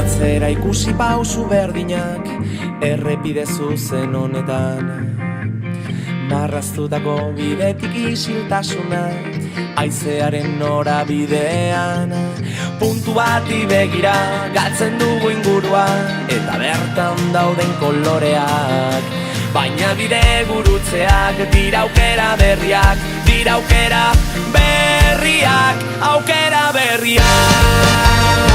atzera ikusi pausu berdinak errepide zuzen honetan. Marraztutako bidetik isiltasuna, haizearen norabidean. Puntu bati begira galtzen dugu ingurua, eta bertan dauden koloreak. Baina bide gurutzeak dira aukera berriak, dira aukera berriak, aukera berriak.